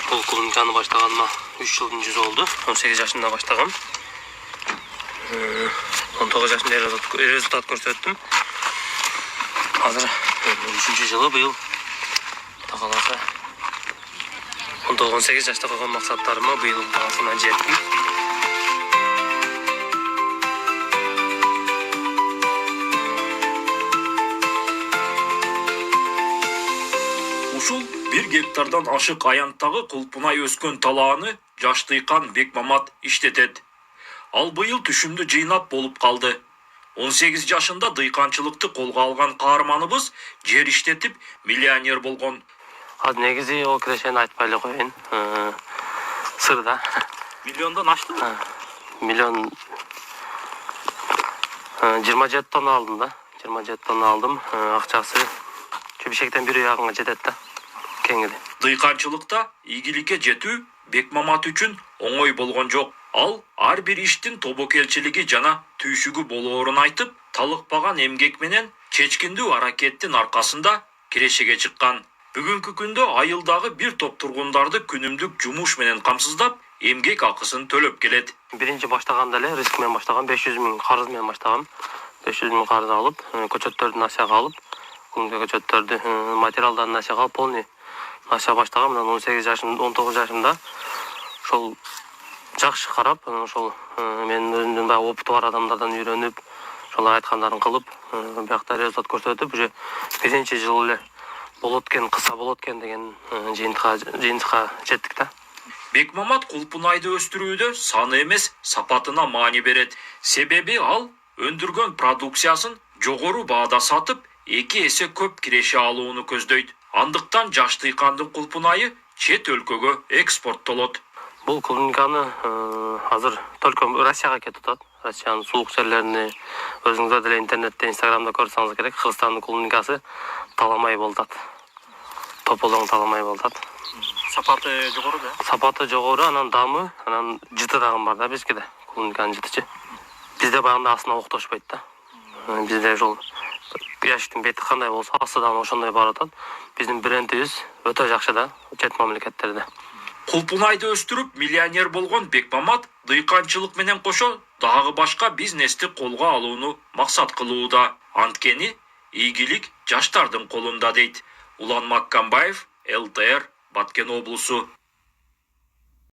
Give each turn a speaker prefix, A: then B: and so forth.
A: Бұл клубниканы баштағаныма 3 жылдың жүзі oldu. 18 yaşında başladım. 19 yaşında результат көрсөттүм. Hazır 3. жылы быйыл. Тағаласа 18 yaşta қойған мақсаттарыма быйыл бағасына жеттім.
B: Ушул 1 гектардан ашык аянттагы кулпунай өскөн талааны жаш дыйкан Бекмамат иштетет. Ал быйыл түшүмдү жыйнап болуп калды. 18 жашында дыйканчылыкты колго алган каарманыбыз жер иштетип миллионер болгон.
A: Az негизи ол кирешени айтпай эле коеюн. Сырда.
B: Миллиондон аштыбы?
A: Миллион 27 тонна алдым да. 27 тонна алдым. Акчасы чөбүшектен 1 ягынга жетет да. Кеңири.
B: Дыйканчылыкта ийгиликке жетүү Бекмамат үчүн оңой болгон жок. Ал ар бир иштин тобокелчилиги жана түйшүгү болоорун айтып, талыкпаган эмгек менен чечкиндүү аракеттин аркасында кирешеге чыккан. Бүгүнкү күндө айылдагы бир топ тургундарды күнүмдүк жумуш менен камсыздап, эмгек акысын төлөп келет.
A: Биринчи баштаганда эле риск менен баштагам, 500 000 карыз менен баштагам. 500 000 карыз алып, көчөттөрдү насияга алып, көчөттөрдү материалдарын насияга алып, полный насия баштагам. 18 жашымда, 19 жашымда ошол жакшы карап, ошол менин өзүмдүн баягы опыты бар адамдардан үйрөнүп, ошол айткандарын кылып, биякта результат көрсөтүп, уже биринчи жыл эле болот экен, кыса болот экен деген жыйынтыкка жеттик да.
B: Бекмамат кулпунайды өстүрүүдө саны эмес, сапатына маани берет. Себеби ал өндүргөн продукциясын жогору баада сатып, 2 эсе көп киреше алууну көздөйт. Андыктан жаш дыйкандын кулпунайы чет өлкөгө экспорттолот.
A: Бул клубниканы азыр только Россияга кетип атат. Россиянын суук жерлерине, өзүңүздөр деле интернетте, Инстаграмда көрсөңүз керек, Кыргызстандын клубникасы таламай болтат. Тополоң таламай болтат.
B: Сапаты жогору да?
A: Сапаты жогору, анан дамы, анан жыты дагы бар да бизге да. Клубниканын жытычы. Бизде баягында астына октошпойт да. Бизде ошол яшиктин бети кандай болсо, асты дагы ошондой барып атат. Биздин брендибиз өтө жакшы да, чет мамлекеттерде.
B: Кулпунайды өстүрүп миллионер болгон Бекмамат дыйканчылык менен кошо дагы башка бизнести колго алууну максат кылууда. Анткени ийгилик жаштардын колунда дейт. Улан Маккамбаев, ЛТР, Баткен облусу.